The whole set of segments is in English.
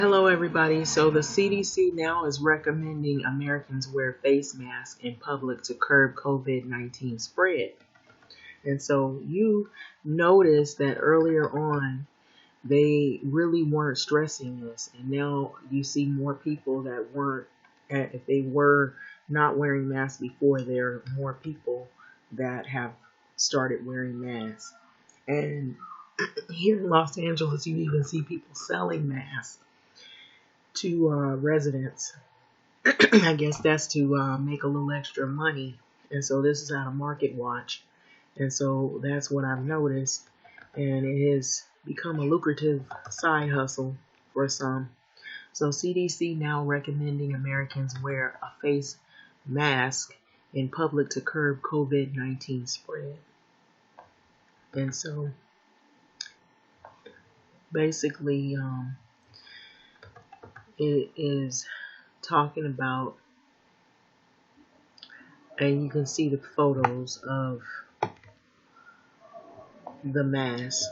Hello, everybody. So, the CDC now is recommending Americans wear face masks in public to curb COVID-19 spread. And so, you notice that earlier on, they really weren't stressing this. And now you see more people that weren't, if they were not wearing masks before, there are more people that have started wearing masks. And here in Los Angeles, you even see people selling masks to residents. I guess that's to make a little extra money. And so this is out of Market Watch. And so that's what I've noticed. And it has become a lucrative side hustle for some. So CDC now recommending Americans wear a face mask in public to curb COVID-19 spread. And so basically, it is talking about, and you can see the photos of the mask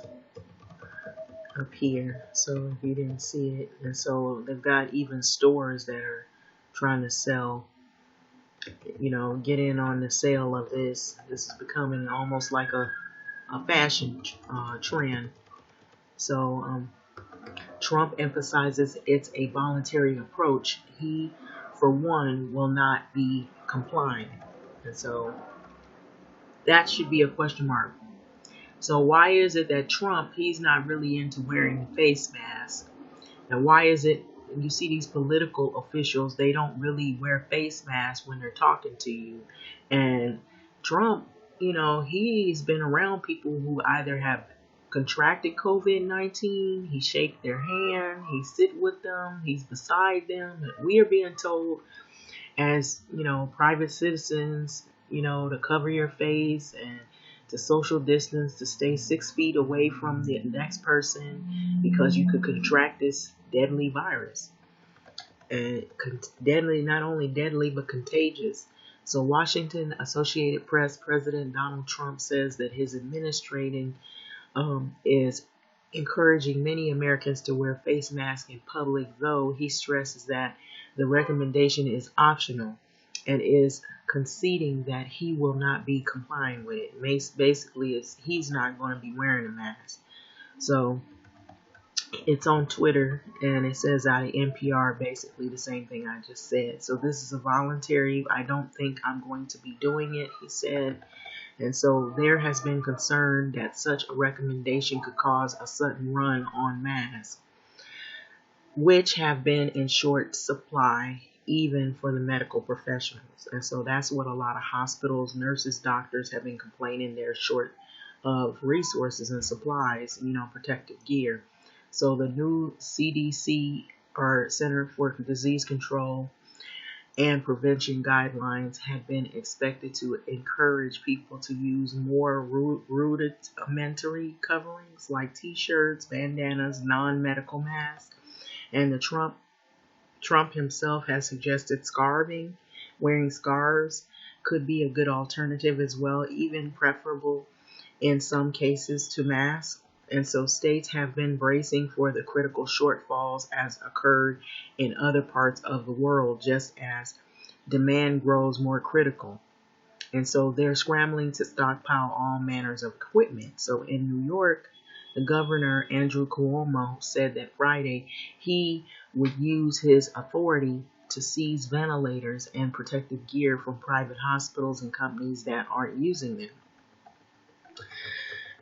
up here, so if you didn't see it. And so they've got even stores that are trying to sell, get in on the sale of this. This is becoming almost like a fashion trend. So Trump emphasizes it's a voluntary approach. He, for one, will not be complying. And so that should be a question mark. So why is it that Trump, he's not really into wearing the face mask? And why is it you see these political officials, they don't really wear face masks when they're talking to you? And Trump, he's been around people who either have contracted COVID-19, he shake their hand, he sit with them, he's beside them. And we are being told as, private citizens, to cover your face and to social distance, to stay 6 feet away from the next person because you could contract this deadly virus. And deadly, not only deadly, but contagious. So Washington Associated Press President Donald Trump says that his administration is encouraging many Americans to wear face masks in public, though he stresses that the recommendation is optional and is conceding that he will not be complying with it. Basically, he's not going to be wearing a mask. So it's on Twitter, and it says out of NPR basically the same thing I just said. So this is a voluntary. I don't think I'm going to be doing it, he said. And so there has been concern that such a recommendation could cause a sudden run on masks, which have been in short supply even for the medical professionals. And so that's what a lot of hospitals, nurses, doctors have been complaining. They're short of resources and supplies, protective gear. So the new CDC, or Center for Disease Control and Prevention guidelines, have been expected to encourage people to use more rudimentary coverings like t-shirts, bandanas, non-medical masks. And the Trump himself has suggested scarving. Wearing scarves could be a good alternative as well, even preferable in some cases to masks. And so states have been bracing for the critical shortfalls as occurred in other parts of the world, just as demand grows more critical. And so they're scrambling to stockpile all manners of equipment. So in New York, the governor, Andrew Cuomo, said that Friday he would use his authority to seize ventilators and protective gear from private hospitals and companies that aren't using them.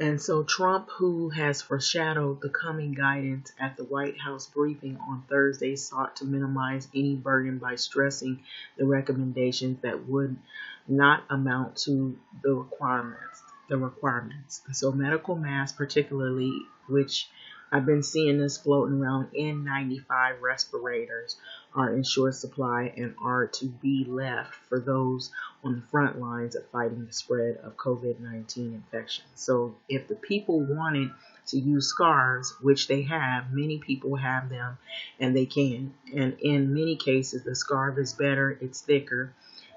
And so Trump, who has foreshadowed the coming guidance at the White House briefing on Thursday, sought to minimize any burden by stressing the recommendations that would not amount to the requirements. So medical masks particularly, which I've been seeing this floating around, N95 respirators, are in short supply and are to be left for those on the front lines of fighting the spread of COVID-19 infection. So if the people wanted to use scarves, which they have, many people have them, and they can. And in many cases, the scarf is better, it's thicker,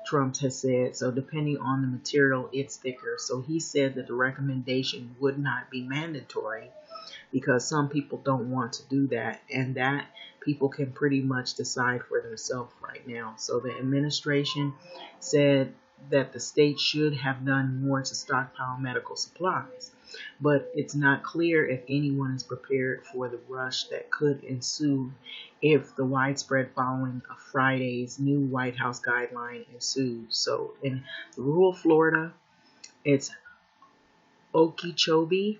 Trump has said. So depending on the material, it's thicker. So he said that the recommendation would not be mandatory because some people don't want to do that, and that people can pretty much decide for themselves right now. So the administration said that the state should have done more to stockpile medical supplies, but it's not clear if anyone is prepared for the rush that could ensue if the widespread following of Friday's new White House guideline ensues. So in rural Florida, it's Okeechobee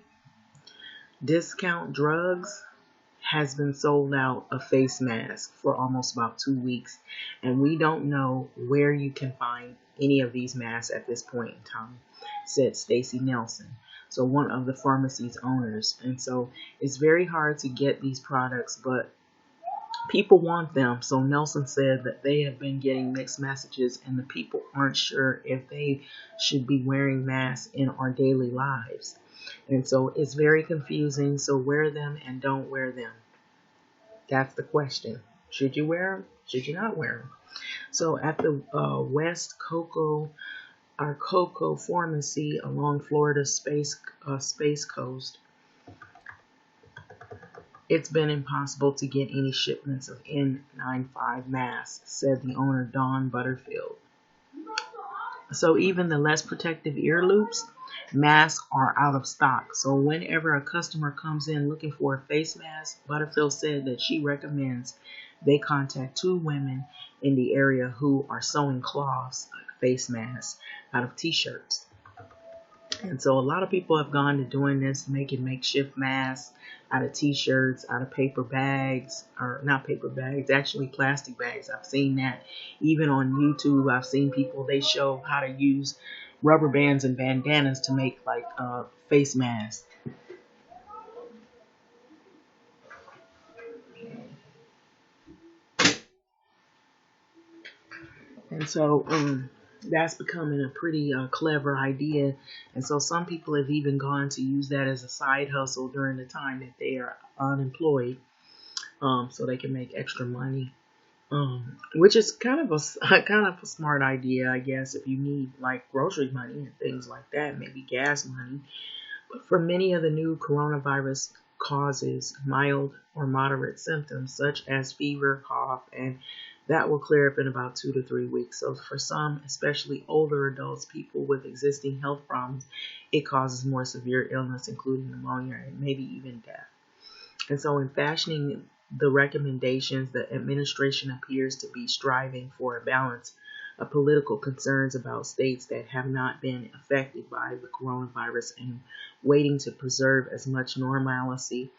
Discount Drugs has been sold out of face masks for almost about 2 weeks, and we don't know where you can find any of these masks at this point in time, said Stacy Nelson, so one of the pharmacy's owners. And so it's very hard to get these products, but people want them. So Nelson said that they have been getting mixed messages, and the people aren't sure if they should be wearing masks in our daily lives. And so it's very confusing. So wear them and don't wear them. That's the question. Should you wear them? Should you not wear them? So at the West Cocoa Pharmacy along Florida's Space Coast, it's been impossible to get any shipments of N95 masks, said the owner, Dawn Butterfield. So even the less protective ear loops, masks are out of stock. So whenever a customer comes in looking for a face mask, Butterfield said that she recommends they contact 2 women in the area who are sewing cloths, face masks, out of t-shirts. And so a lot of people have gone to doing this, making makeshift masks out of t-shirts, out of paper bags, or not paper bags, actually plastic bags. I've seen that even on YouTube. I've seen people, they show how to use rubber bands and bandanas to make like face masks. And so that's becoming a pretty clever idea. And so some people have even gone to use that as a side hustle during the time that they are unemployed, so they can make extra money, which is kind of a smart idea, I guess, if you need like grocery money and things like that, maybe gas money. But for many of the new coronavirus causes mild or moderate symptoms such as fever, cough, and that will clear up in about 2 to 3 weeks. So for some, especially older adults, people with existing health problems, it causes more severe illness, including pneumonia and maybe even death. And so in fashioning the recommendations, the administration appears to be striving for a balance of political concerns about states that have not been affected by the coronavirus and waiting to preserve as much normalcy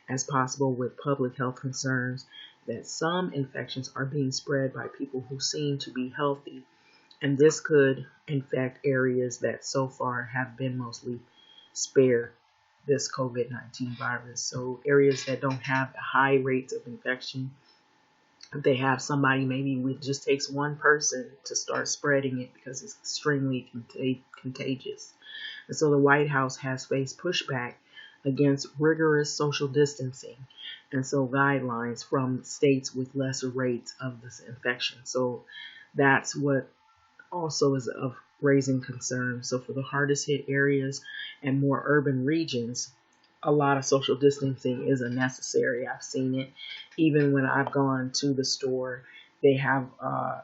as possible with public health concerns that some infections are being spread by people who seem to be healthy, and this could infect areas that so far have been mostly spared this COVID-19 virus. So areas that don't have high rates of infection, if they have somebody, maybe it just takes one person to start spreading it because it's extremely contagious. And so the White House has faced pushback against rigorous social distancing and so guidelines from states with lesser rates of this infection. So that's what also is of raising concern. So for the hardest hit areas and more urban regions, a lot of social distancing is unnecessary. I've seen it even when I've gone to the store. They have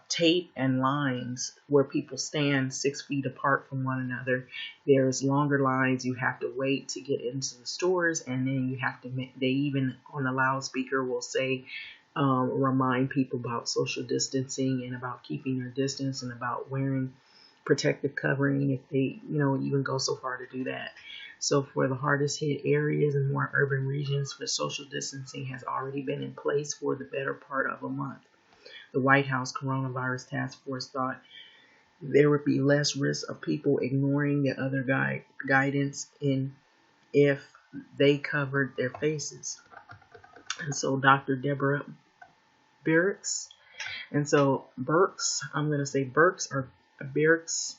tape and lines where people stand 6 feet apart from one another. There's longer lines. You have to wait to get into the stores, and then you have to, they even on the loudspeaker will say, remind people about social distancing and about keeping their distance and about wearing protective covering if they, even go so far to do that. So for the hardest hit areas and more urban regions, the social distancing has already been in place for the better part of a month. The White House Coronavirus Task Force thought there would be less risk of people ignoring the other guidance if they covered their faces. And so Dr. Deborah Birx, I'm going to say Birx or Birx,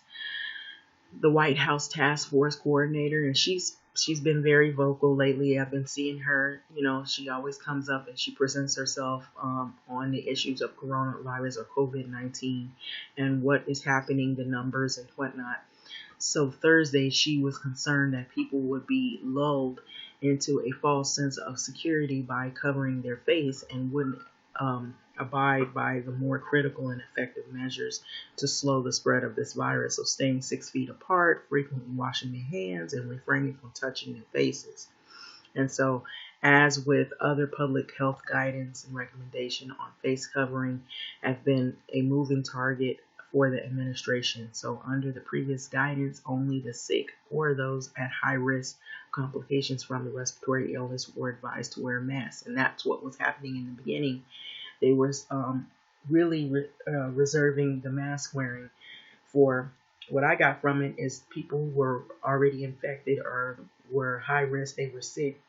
the White House Task Force coordinator, and she's been very vocal lately. I've been seeing her, she always comes up and she presents herself on the issues of coronavirus or COVID-19 and what is happening, the numbers and whatnot. So Thursday, she was concerned that people would be lulled into a false sense of security by covering their face and wouldn't abide by the more critical and effective measures to slow the spread of this virus. So staying 6 feet apart, frequently washing their hands, and refraining from touching their faces. And so, as with other public health guidance and recommendation on face covering, have been a moving target for the administration. So, under the previous guidance, only the sick or those at high risk complications from the respiratory illness were advised to wear masks, and that's what was happening in the beginning. They were really reserving the mask wearing for. What I got from it is people who were already infected or were high risk, they were sick,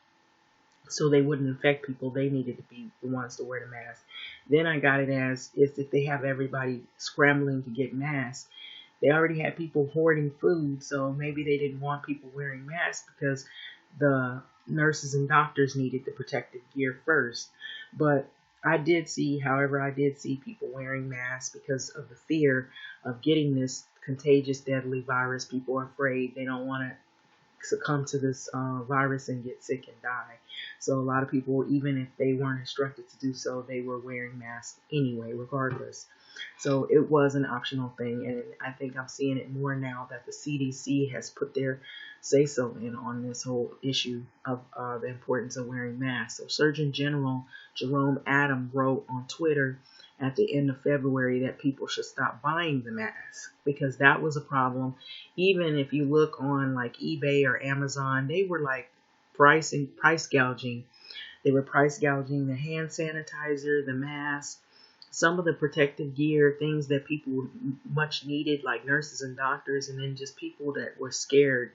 so they wouldn't infect people. They needed to be the ones to wear the mask. Then I got it as if they have everybody scrambling to get masks, they already had people hoarding food, so maybe they didn't want people wearing masks because the nurses and doctors needed the protective gear first. But I did see people wearing masks because of the fear of getting this contagious, deadly virus. People are afraid. They don't want to succumb to this virus and get sick and die. So a lot of people, even if they weren't instructed to do so, they were wearing masks anyway, regardless. So it was an optional thing, and I think I'm seeing it more now that the CDC has put their say-so in on this whole issue of the importance of wearing masks. So Surgeon General Jerome Adams wrote on Twitter at the end of February that people should stop buying the masks because that was a problem. Even if you look on like eBay or Amazon, they were like price gouging. They were price gouging the hand sanitizer, the mask, some of the protective gear, things that people much needed, like nurses and doctors, and then just people that were scared.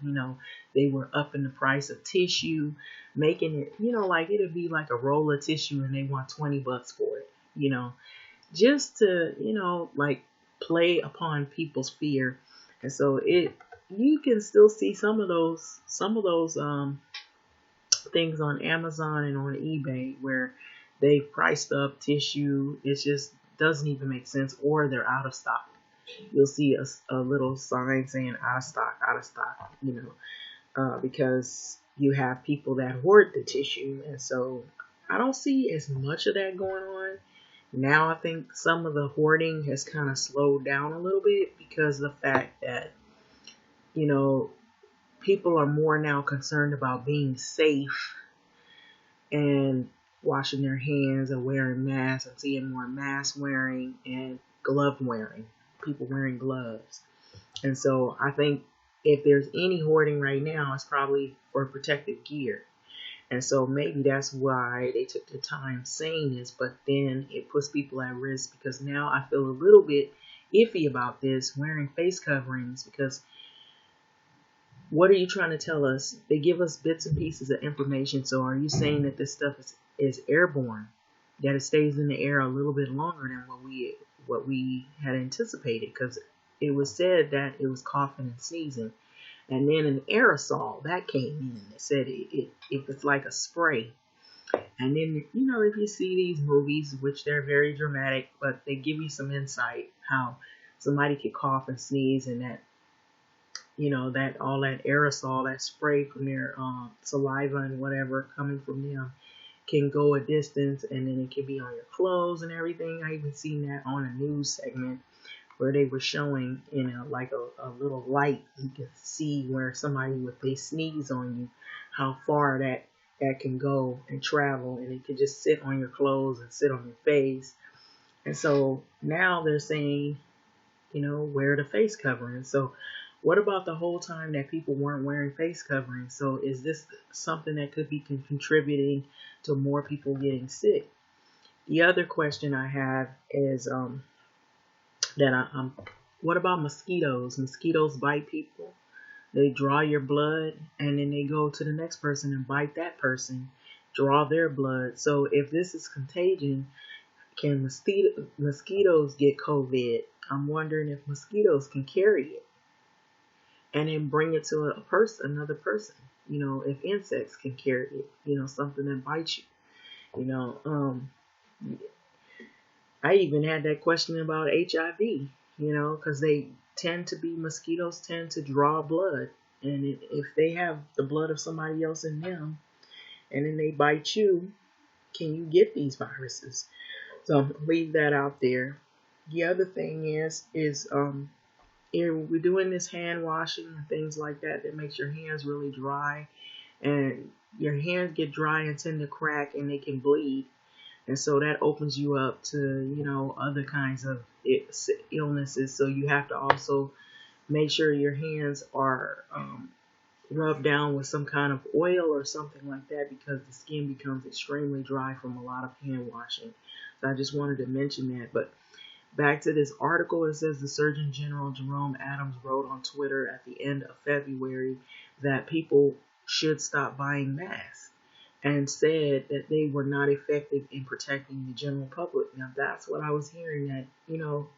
They were upping the price of tissue, making it, like it'd be like a roll of tissue and they want $20 for it, just to, like play upon people's fear. And so you can still see some of those things on Amazon and on eBay where they priced up tissue. It just doesn't even make sense, or they're out of stock. You'll see a little sign saying out of stock, because you have people that hoard the tissue. And so I don't see as much of that going on. Now I think some of the hoarding has kind of slowed down a little bit because of the fact that, people are more now concerned about being safe and washing their hands and wearing masks. I'm seeing more mask wearing and glove wearing, people wearing gloves. And so I think if there's any hoarding right now, it's probably for protective gear. And so maybe that's why they took the time saying this, but then it puts people at risk because now I feel a little bit iffy about this, wearing face coverings, because what are you trying to tell us? They give us bits and pieces of information. So are you saying that this stuff is airborne, that it stays in the air a little bit longer than what we had anticipated? Because it was said that it was coughing and sneezing. And then an aerosol that came in. They said if it's like a spray. And then, if you see these movies, which they're very dramatic, but they give you some insight how somebody could cough and sneeze, and that, that all that aerosol, that spray from their saliva and whatever coming from them can go a distance, and then it can be on your clothes and everything. I even seen that on a news segment where they were showing, like a little light. You can see where somebody, if they sneeze on you, how far that can go and travel, and it can just sit on your clothes and sit on your face. And so now they're saying, wear the face covering. So what about the whole time that people weren't wearing face coverings? So is this something that could be contributing to more people getting sick? The other question I have is what about mosquitoes? Mosquitoes bite people. They draw your blood, and then they go to the next person and bite that person, draw their blood. So if this is contagion, can mosquitoes get COVID? I'm wondering if mosquitoes can carry it and then bring it to another person. If insects can carry it, something that bites you. I even had that question about HIV, because mosquitoes tend to draw blood. And if they have the blood of somebody else in them, and then they bite you, can you get these viruses? So leave that out there. The other thing is we're doing this hand washing and things like that that makes your hands really dry, and your hands get dry and tend to crack and they can bleed, and so that opens you up to other kinds of illnesses. So you have to also make sure your hands are rubbed down with some kind of oil or something like that, because the skin becomes extremely dry from a lot of hand washing. So I just wanted to mention that. But back to this article, it says the Surgeon General Jerome Adams wrote on Twitter at the end of February that people should stop buying masks, and said that they were not effective in protecting the general public. Now that's what I was hearing, that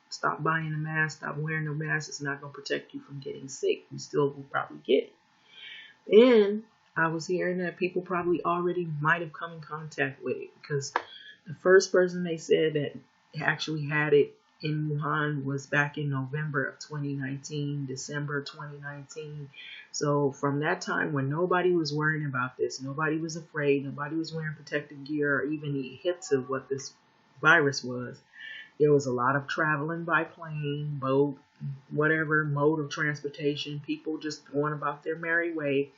stop buying the mask, stop wearing the mask. It's not going to protect you from getting sick. You still will probably get it. And I was hearing that people probably already might have come in contact with it, because the first person they said that actually had it in Wuhan was back in November of 2019, December 2019. So from that time when nobody was worrying about this, nobody was afraid, nobody was wearing protective gear or even the hints of what this virus was, there was a lot of traveling by plane, boat, whatever mode of transportation, people just going about their merry way.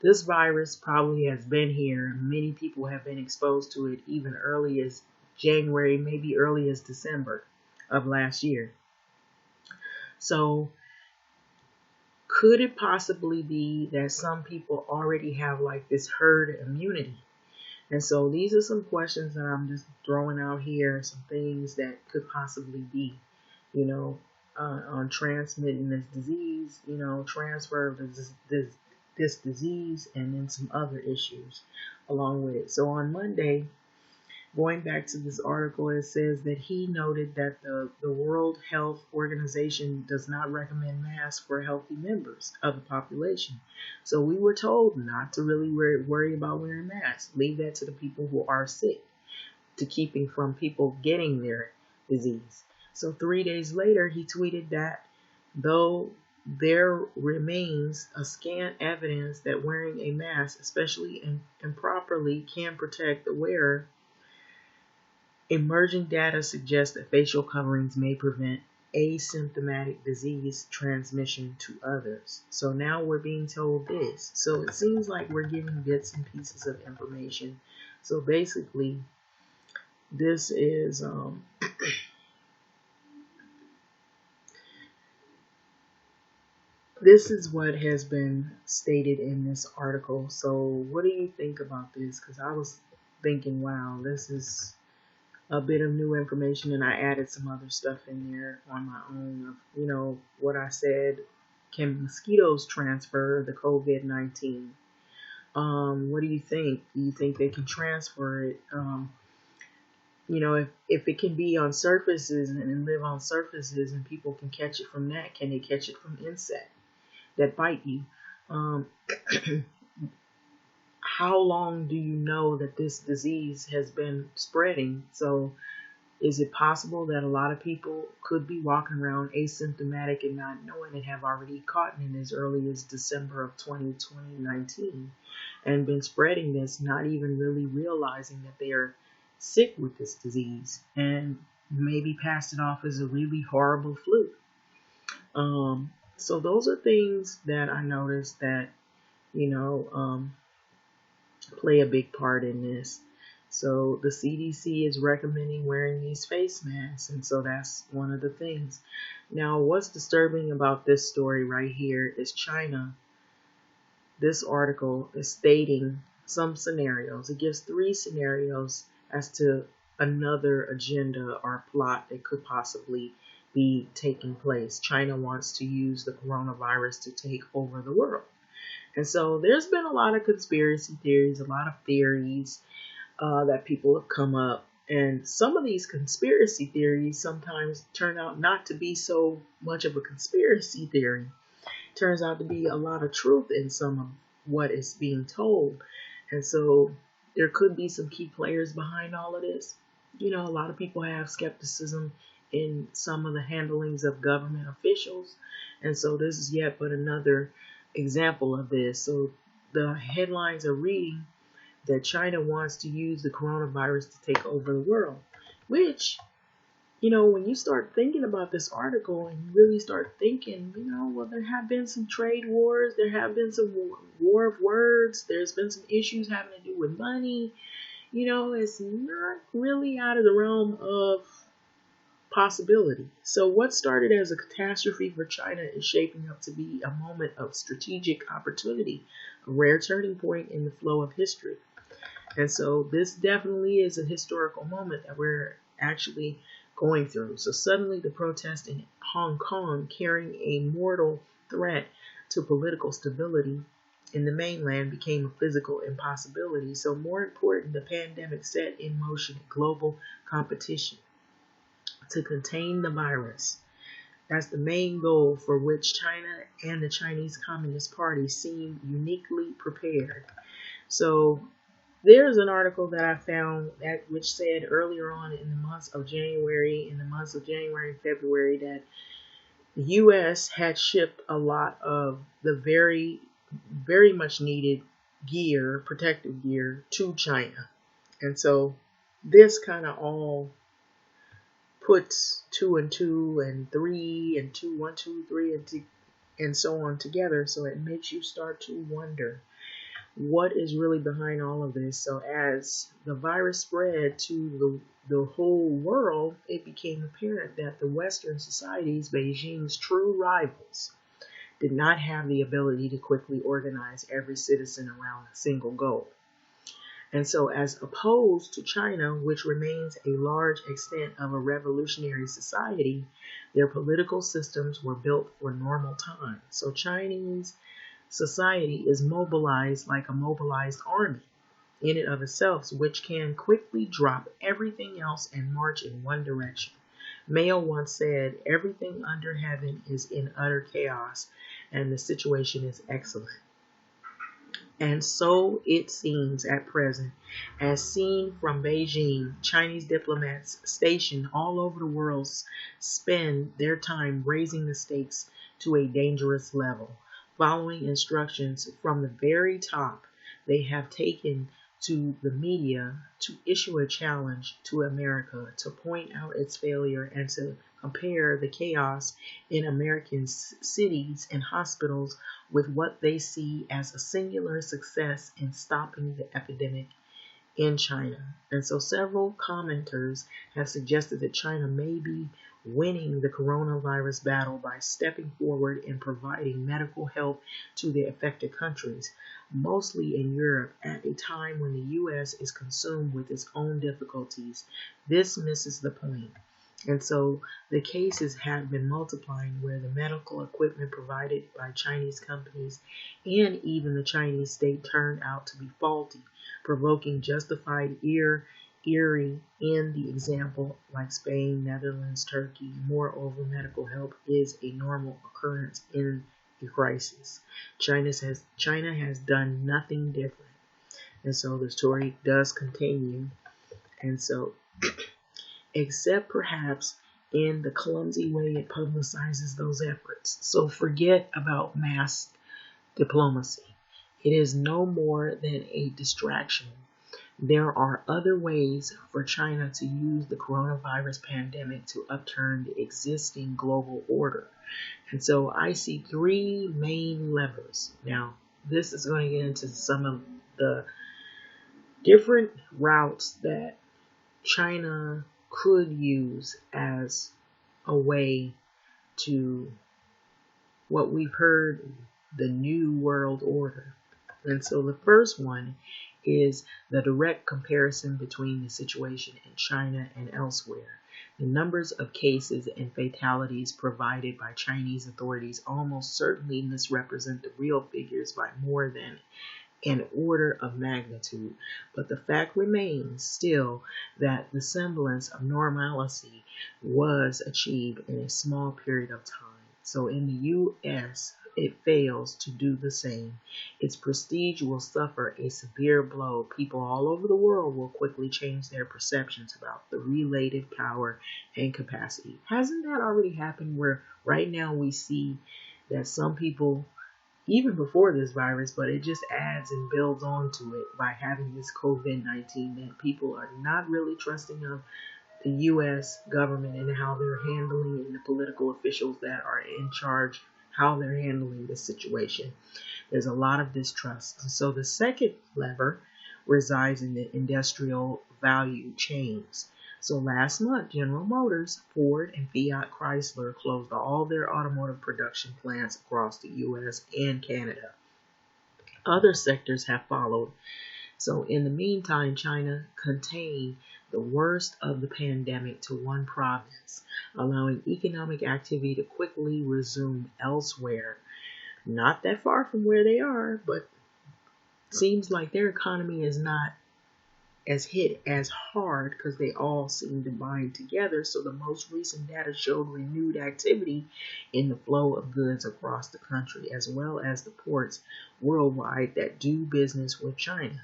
This virus probably has been here. Many people have been exposed to it even early as January, maybe early as December of last year. So could it possibly be that some people already have like this herd immunity? And so these are some questions that I'm just throwing out here, some things that could possibly be, on transmitting this disease, transfer of this disease, and then some other issues along with it. So on Monday, going back to this article, it says that he noted that the World Health Organization does not recommend masks for healthy members of the population. So we were told not to really worry about wearing masks. Leave that to the people who are sick, to keeping from people getting their disease. So 3 days later, he tweeted that though there remains a scant evidence that wearing a mask, especially improperly, can protect the wearer, emerging data suggests that facial coverings may prevent asymptomatic disease transmission to others. So now we're being told this. So it seems like we're giving bits and pieces of information. So basically, this is this is what has been stated in this article. So what do you think about this? Because I was thinking, wow, this is a bit of new information, and I added some other stuff in there on my own of, what I said. Can mosquitoes transfer the COVID-19? What do you think? Do you think they can transfer it? If it can be on surfaces and live on surfaces and people can catch it from that, can they catch it from insects that bite you? How long do you know that this disease has been spreading? So is it possible that a lot of people could be walking around asymptomatic and not knowing it, have already caught it as early as December of 2019 and been spreading this, not even really realizing that they are sick with this disease, and maybe passed it off as a really horrible flu? So those are things that I noticed that, play a big part in this. So the CDC is recommending wearing these face masks, and so that's one of the things. Now, what's disturbing about this story right here is China. This article is stating some scenarios. It gives 3 scenarios as to another agenda or plot that could possibly be taking place. China wants to use the coronavirus to take over the world. And so there's been a lot of conspiracy theories, a lot of theories that people have come up. And some of these conspiracy theories sometimes turn out not to be so much of a conspiracy theory. Turns out to be a lot of truth in some of what is being told. And so there could be some key players behind all of this. A lot of people have skepticism in some of the handlings of government officials. And so this is yet but another example of this. So the headlines are reading that China wants to use the coronavirus to take over the world, which, when you start thinking about this article and you really start thinking, well, there have been some trade wars, there have been some war of words, there's been some issues having to do with money. It's not really out of the realm of possibility. So what started as a catastrophe for China is shaping up to be a moment of strategic opportunity, a rare turning point in the flow of history. And so this definitely is a historical moment that we're actually going through. So suddenly the protest in Hong Kong, carrying a mortal threat to political stability in the mainland, became a physical impossibility. So more important, the pandemic set in motion a global competition to contain the virus. That's the main goal for which China and the Chinese Communist Party seem uniquely prepared. So there's an article that I found which said earlier on in the months of January and February, that the U.S. had shipped a lot of the very, very much needed gear, protective gear, to China. And so this kind of all puts 2 and 2 and 3 and 2, 1, 2, 3, and so on together. So it makes you start to wonder what is really behind all of this. So as the virus spread to the whole world, it became apparent that the Western societies, Beijing's true rivals, did not have the ability to quickly organize every citizen around a single goal. And so as opposed to China, which remains a large extent of a revolutionary society, their political systems were built for normal times. So Chinese society is mobilized like a mobilized army in and of itself, which can quickly drop everything else and march in one direction. Mayo once said, "Everything under heaven is in utter chaos, and the situation is excellent." And so it seems at present, as seen from Beijing. Chinese diplomats stationed all over the world spend their time raising the stakes to a dangerous level. Following instructions from the very top, they have taken to the media to issue a challenge to America to point out its failure and to compare the chaos in American cities and hospitals with what they see as a singular success in stopping the epidemic in China. And so several commenters have suggested that China may be winning the coronavirus battle by stepping forward and providing medical help to the affected countries, mostly in Europe, at a time when the U.S. is consumed with its own difficulties. This misses the point. And so the cases have been multiplying where the medical equipment provided by Chinese companies and even the Chinese state turned out to be faulty, provoking justified eerie in the example like Spain, Netherlands, Turkey. Moreover, medical help is a normal occurrence in a crisis. China has done nothing different. And so the story does continue. And so except perhaps in the clumsy way it publicizes those efforts. So forget about mass diplomacy. It is no more than a distraction. There are other ways for China to use the coronavirus pandemic to upturn the existing global order. And so I see 3 main levers. Now, this is going to get into some of the different routes that China could use as a way to what we've heard, the New World Order. And so the first one is the direct comparison between the situation in China and elsewhere. The numbers of cases and fatalities provided by Chinese authorities almost certainly misrepresent the real figures by more than an order of magnitude, but the fact remains still that the semblance of normalcy was achieved in a small period of time. So in the U.S., it fails to do the same. Its prestige will suffer a severe blow. People all over the world will quickly change their perceptions about the related power and capacity. Hasn't that already happened, where right now we see that some people even before this virus, but it just adds and builds onto it by having this COVID-19 that people are not really trusting of the U.S. government and how they're handling, and the political officials that are in charge, how they're handling this situation. There's a lot of distrust. So the second lever resides in the industrial value chains. So last month, General Motors, Ford, and Fiat Chrysler closed all their automotive production plants across the U.S. and Canada. Other sectors have followed. So in the meantime, China contained the worst of the pandemic to one province, allowing economic activity to quickly resume elsewhere. Not that far from where they are, but seems like their economy is not as hit as hard because they all seem to bind together. So the most recent data showed renewed activity in the flow of goods across the country, as well as the ports worldwide that do business with China.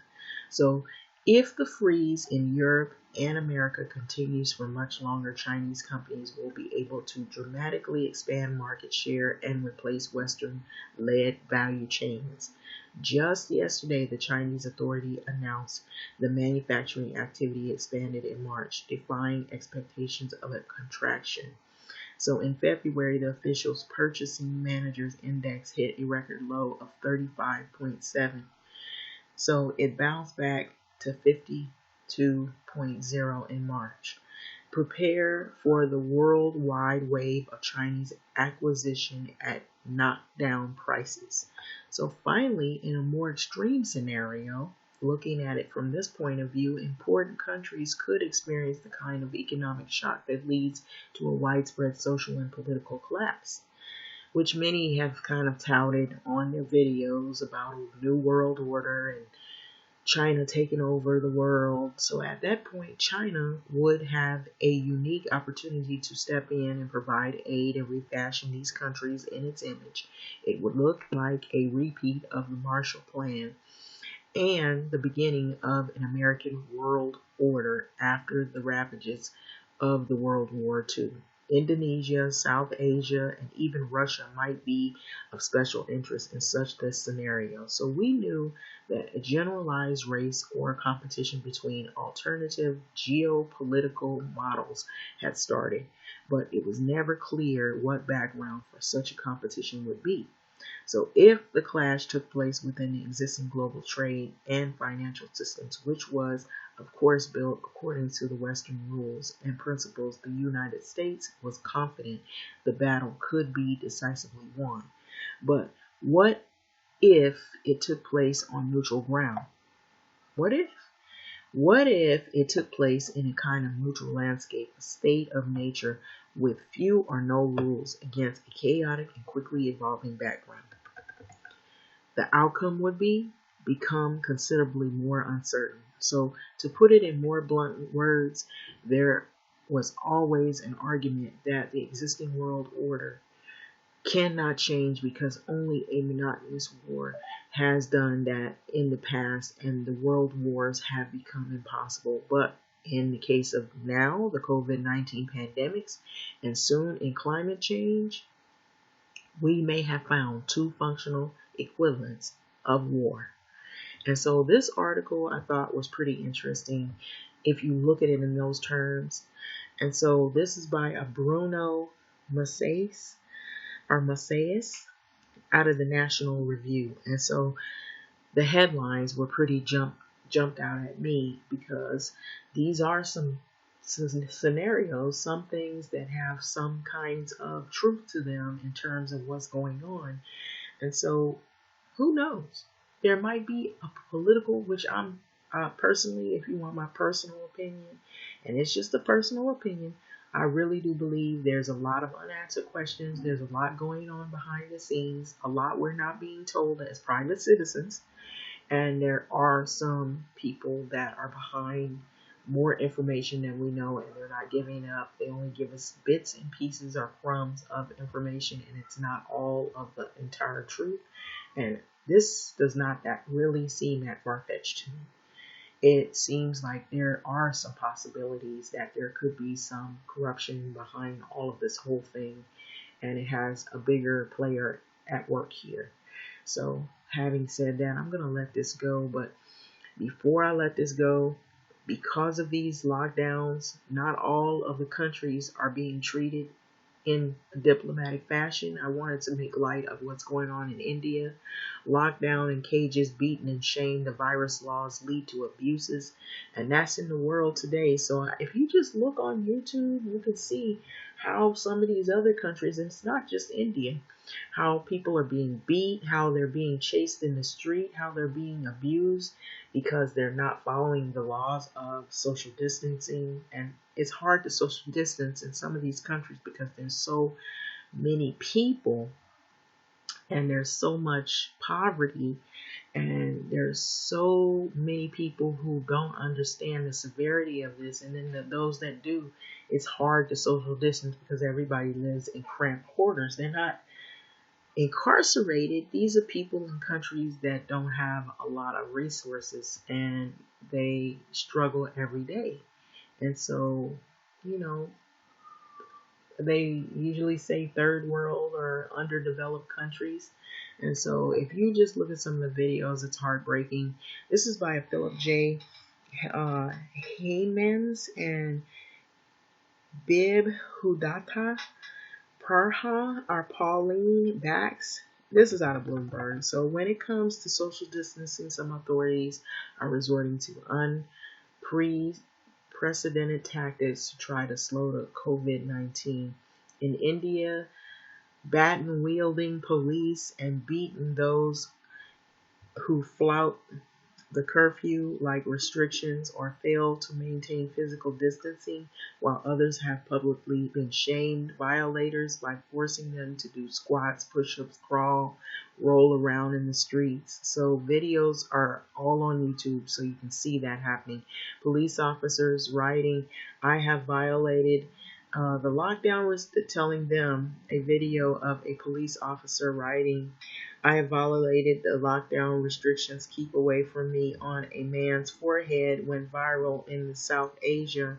So if the freeze in Europe and America continues for much longer, Chinese companies will be able to dramatically expand market share and replace Western-led value chains. Just yesterday, the Chinese authority announced the manufacturing activity expanded in March, defying expectations of a contraction. So in February, the official's purchasing managers index hit a record low of 35.7. So it bounced back to 52.0 in March. Prepare for the worldwide wave of Chinese acquisition at knockdown prices. So finally, in a more extreme scenario, looking at it from this point of view, important countries could experience the kind of economic shock that leads to a widespread social and political collapse, which many have kind of touted on their videos about a new world order and China taking over the world. So at that point, China would have a unique opportunity to step in and provide aid and refashion these countries in its image. It would look like a repeat of the Marshall Plan and the beginning of an American world order after the ravages of the World War II. Indonesia, South Asia, and even Russia might be of special interest in such a scenario. So we knew that a generalized race or competition between alternative geopolitical models had started, but it was never clear what background for such a competition would be. So if the clash took place within the existing global trade and financial systems, which was, of course, built according to the Western rules and principles, the United States was confident the battle could be decisively won. But what if it took place on neutral ground? What if? What if it took place in a kind of neutral landscape, a state of nature with few or no rules against a chaotic and quickly evolving background? The outcome would become considerably more uncertain. So to put it in more blunt words, there was always an argument that the existing world order cannot change because only a monotonous war has done that in the past, and the world wars have become impossible. But in the case of now, the COVID-19 pandemics, and soon in climate change, we may have found two functional equivalents of war. And so this article I thought was pretty interesting if you look at it in those terms. And so this is by a Bruno Macias out of the National Review. And so the headlines were pretty jumped out at me because these are some scenarios, some things that have some kinds of truth to them in terms of what's going on. And so who knows? There might be a political, which I'm personally, if you want my personal opinion, and it's just a personal opinion, I really do believe there's a lot of unanswered questions. There's a lot going on behind the scenes, a lot we're not being told as private citizens. And there are some people that are behind more information than we know, and they're not giving up. They only give us bits and pieces or crumbs of information, and it's not all of the entire truth. And this does not really seem that far-fetched to me. It seems like there are some possibilities that there could be some corruption behind all of this whole thing, and it has a bigger player at work here. So having said that, I'm going to let this go. But before I let this go, because of these lockdowns, not all of the countries are being treated in a diplomatic fashion. I wanted to make light of what's going on in India. Lockdown in cages, beaten and shamed. The virus laws lead to abuses, and that's in the world today. So if you just look on YouTube, you can see how some of these other countries, and it's not just India, how people are being beat, how they're being chased in the street, how they're being abused because they're not following the laws of social distancing. And it's hard to social distance in some of these countries because there's so many people and there's so much poverty, and there's so many people who don't understand the severity of this. And then those that do, it's hard to social distance because everybody lives in cramped quarters. They're not incarcerated. These are people in countries that don't have a lot of resources, and they struggle every day. And so, you know, they usually say third world or underdeveloped countries. And so if you just look at some of the videos, it's heartbreaking. This is by Philip J. Haymans and Bib Hudata Parha or Pauline Bax. This is out of Bloomberg. So when it comes to social distancing, some authorities are resorting to unprecedented tactics to try to slow the COVID-19. In India, baton-wielding police and beating those who flout the curfew-like restrictions or fail to maintain physical distancing, while others have publicly been shamed violators by forcing them to do squats, push-ups, crawl, roll around in the streets. So videos are all on YouTube, so you can see that happening. Police officers writing, "I have violated the lockdown," was telling them a video of a police officer writing, "I have violated the lockdown restrictions. Keep away from me," on a man's forehead, went viral in the South Asia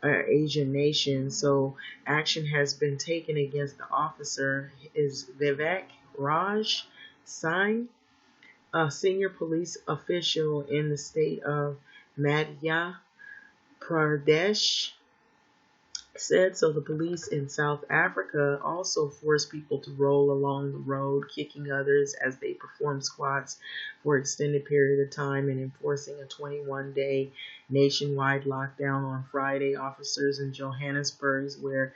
Asian nation. So action has been taken against the officer. Is Vivek Raj Singh, a senior police official in the state of Madhya Pradesh, said. So the police in South Africa also forced people to roll along the road, kicking others as they perform squats for an extended period of time and enforcing a 21-day nationwide lockdown on Friday. Officers in Johannesburg were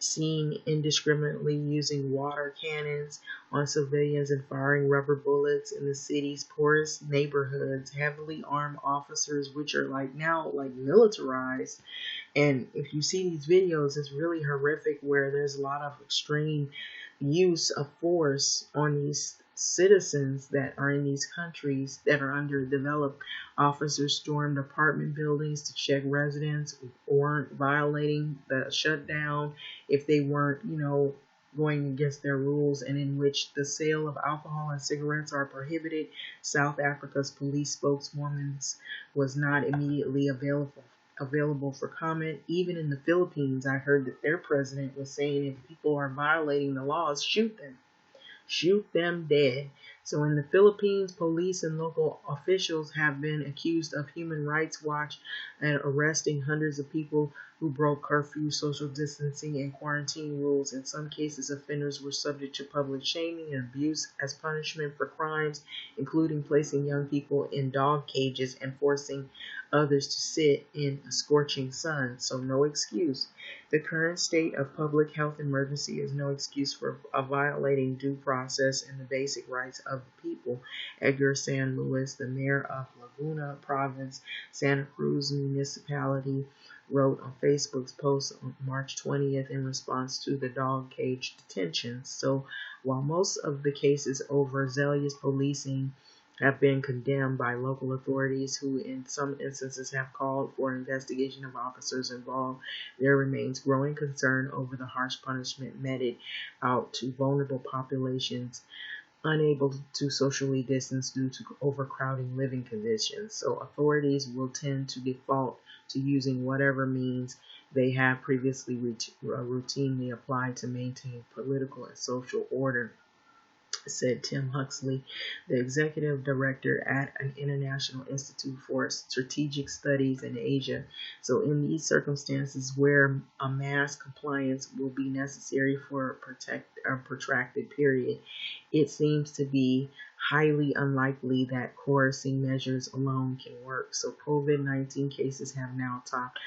seen indiscriminately using water cannons on civilians and firing rubber bullets in the city's poorest neighborhoods. Heavily armed officers, which are now militarized. And if you see these videos, it's really horrific, where there's a lot of extreme use of force on these citizens that are in these countries that are underdeveloped. Officers stormed apartment buildings to check residents who weren't violating the shutdown, if they weren't, going against their rules, and in which the sale of alcohol and cigarettes are prohibited. South Africa's police spokeswoman was not immediately available for comment. Even in the Philippines, I heard that their president was saying, if people are violating the laws, shoot them. Shoot them dead. So in the Philippines, police and local officials have been accused of Human Rights Watch and arresting hundreds of people who broke curfew, social distancing, and quarantine rules. In some cases, offenders were subject to public shaming and abuse as punishment for crimes, including placing young people in dog cages and forcing others to sit in a scorching sun. So no excuse. The current state of public health emergency is no excuse for violating due process and the basic rights of the people. Edgar San Luis, the mayor of Laguna Province, Santa Cruz Municipality, wrote on Facebook's post on March 20th in response to the dog cage detentions. So while most of the cases over zealous policing have been condemned by local authorities, who in some instances have called for an investigation of officers involved, there remains growing concern over the harsh punishment meted out to vulnerable populations unable to socially distance due to overcrowding living conditions. So authorities will tend to default to using whatever means they have previously routinely applied to maintain political and social order. said Tim Huxley, the executive director at an International Institute for Strategic Studies in Asia. So, in these circumstances where a mass compliance will be necessary for a protracted period, it seems to be highly unlikely that coercing measures alone can work. So, COVID-19 cases have now topped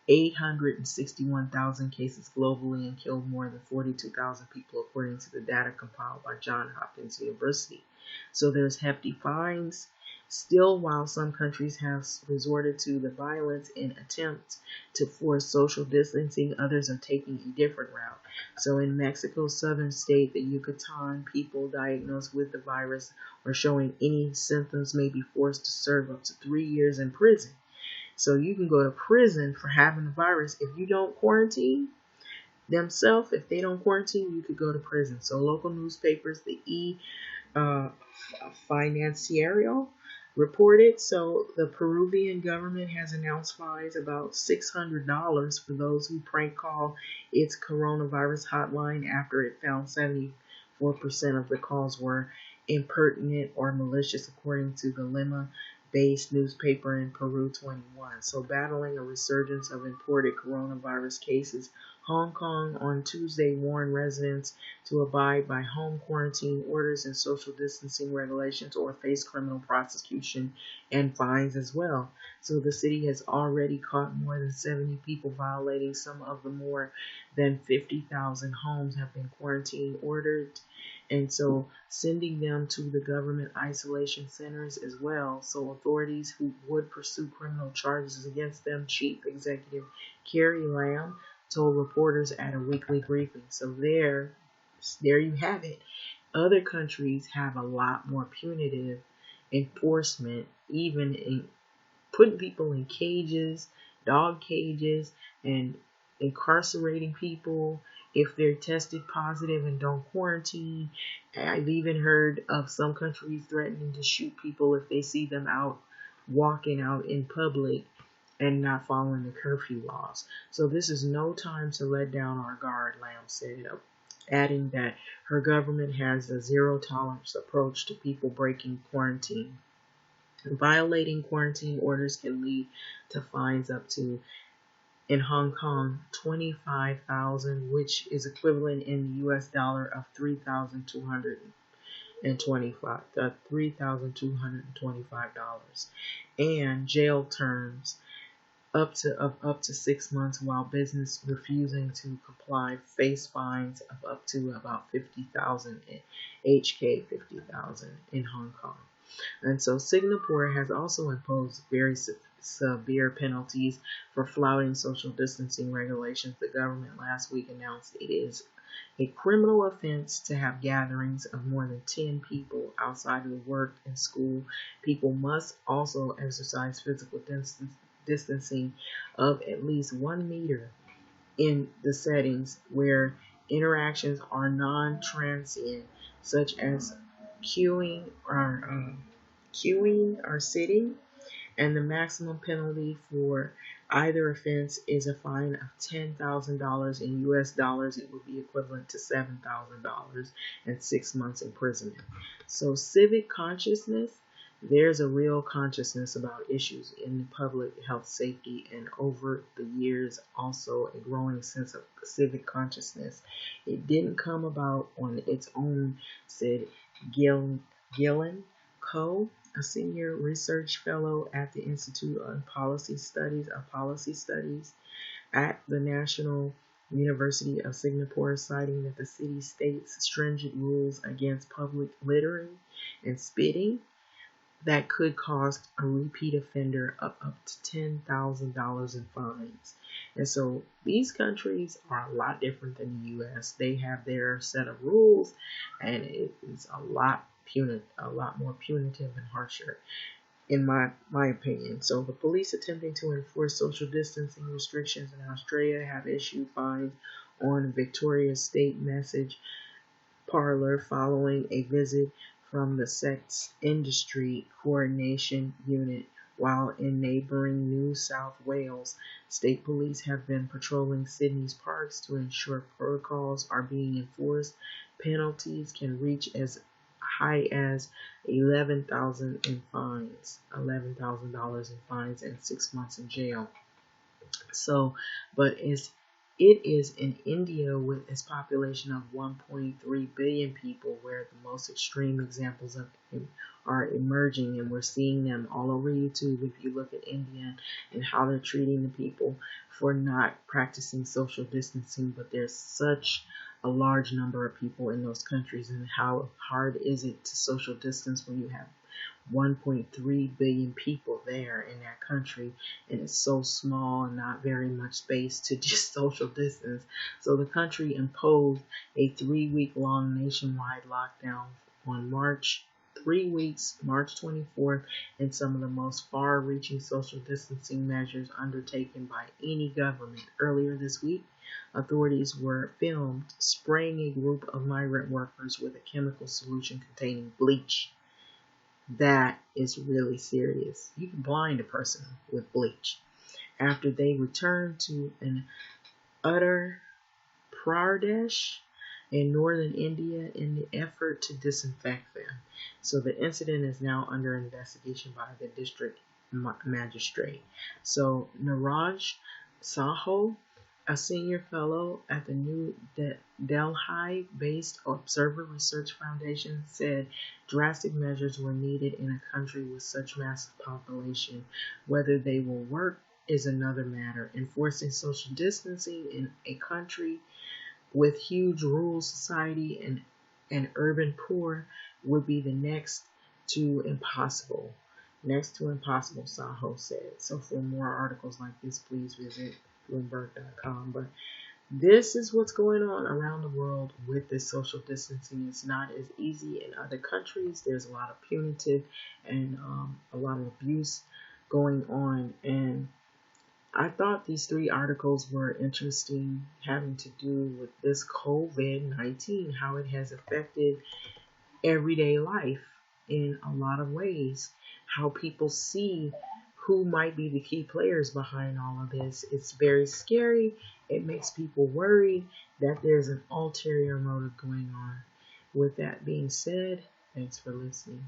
861,000 cases globally and killed more than 42,000 people, according to the data compiled by Johns Hopkins University. So there's hefty fines. Still, while some countries have resorted to the violence in attempts to force social distancing, others are taking a different route. So in Mexico's southern state, the Yucatan, people diagnosed with the virus or showing any symptoms may be forced to serve up to 3 years in prison. So you can go to prison for having the virus. If you don't quarantine themselves, if they don't quarantine, you could go to prison. So local newspapers, the uh, Financiero reported. So the Peruvian government has announced fines about $600 for those who prank call its coronavirus hotline after it found 74% of the calls were impertinent or malicious, according to the Lima-based newspaper in Peru 21. So battling a resurgence of imported coronavirus cases, Hong Kong on Tuesday warned residents to abide by home quarantine orders and social distancing regulations or face criminal prosecution and fines as well. So the city has already caught more than 70 people violating. Some of the more than 50,000 homes have been quarantine ordered, and so sending them to the government isolation centers as well. So authorities who would pursue criminal charges against them, Chief Executive Carrie Lam told reporters at a weekly briefing. So there you have it. Other countries have a lot more punitive enforcement, even in putting people in cages, dog cages, and incarcerating people if they're tested positive and don't quarantine. I've even heard of some countries threatening to shoot people if they see them out walking out in public and not following the curfew laws. So this is no time to let down our guard, Lam said, adding that her government has a zero tolerance approach to people breaking quarantine. Violating quarantine orders can lead to fines up to, in Hong Kong, 25,000, which is equivalent in the US dollar of $3,225, and jail terms up to 6 months, while business refusing to comply face fines of up to about 50,000 HK 50,000 in Hong Kong. And so Singapore has also imposed very severe penalties for flouting social distancing regulations. The government last week announced it is a criminal offense to have gatherings of more than 10 people outside of work and school. People must also exercise physical distancing of at least 1 meter in the settings where interactions are non-transient, such as queuing or sitting, and the maximum penalty for either offense is a fine of $10,000 in US dollars. It would be equivalent to $7,000 and 6 months imprisonment. So civic consciousness, there's a real consciousness about issues in public health safety, and over the years also a growing sense of civic consciousness. It didn't come about on its own, said Gillen Coe, a senior research fellow at the Institute of Policy Studies at the National University of Singapore, citing that the city-state's stringent rules against public littering and spitting that could cost a repeat offender up to $10,000 in fines. And so these countries are a lot different than the U.S. They have their set of rules, and it is a lot more punitive and harsher, in my opinion. So the police attempting to enforce social distancing restrictions in Australia have issued fines on Victoria's State Message Parlour following a visit from the Sex Industry Coordination Unit, while in neighbouring New South Wales, state police have been patrolling Sydney's parks to ensure protocols are being enforced. Penalties can reach as high as $11,000 in fines, $11,000 in fines, and 6 months in jail. So, but it is in India with its population of 1.3 billion people where the most extreme examples of are emerging, and we're seeing them all over YouTube. If you look at India and how they're treating the people for not practicing social distancing, but there's such a large number of people in those countries, and how hard is it to social distance when you have 1.3 billion people there in that country, and it's so small and not very much space to just social distance. So the country imposed a 3-week long nationwide lockdown on March 3 weeks, March 24th, and some of the most far-reaching social distancing measures undertaken by any government. Earlier this week, authorities were filmed spraying a group of migrant workers with a chemical solution containing bleach. That is really serious. You can blind a person with bleach. After they returned to an Uttar Pradesh in northern India in the effort to disinfect them. So the incident is now under investigation by the district magistrate. So Niraj Saho, a senior fellow at the New Delhi-based Observer Research Foundation, said drastic measures were needed in a country with such massive population. Whether they will work is another matter. Enforcing social distancing in a country with huge rural society and urban poor would be the next to impossible. Next to impossible, Saho said. So for more articles like this, please visit Bloomberg.com. But this is what's going on around the world with this social distancing. It's not as easy in other countries. There's a lot of punitive and a lot of abuse going on. And I thought these 3 articles were interesting, having to do with this COVID-19, how it has affected everyday life in a lot of ways, how people see who might be the key players behind all of this. It's very scary. It makes people worried that there's an ulterior motive going on. With that being said, thanks for listening.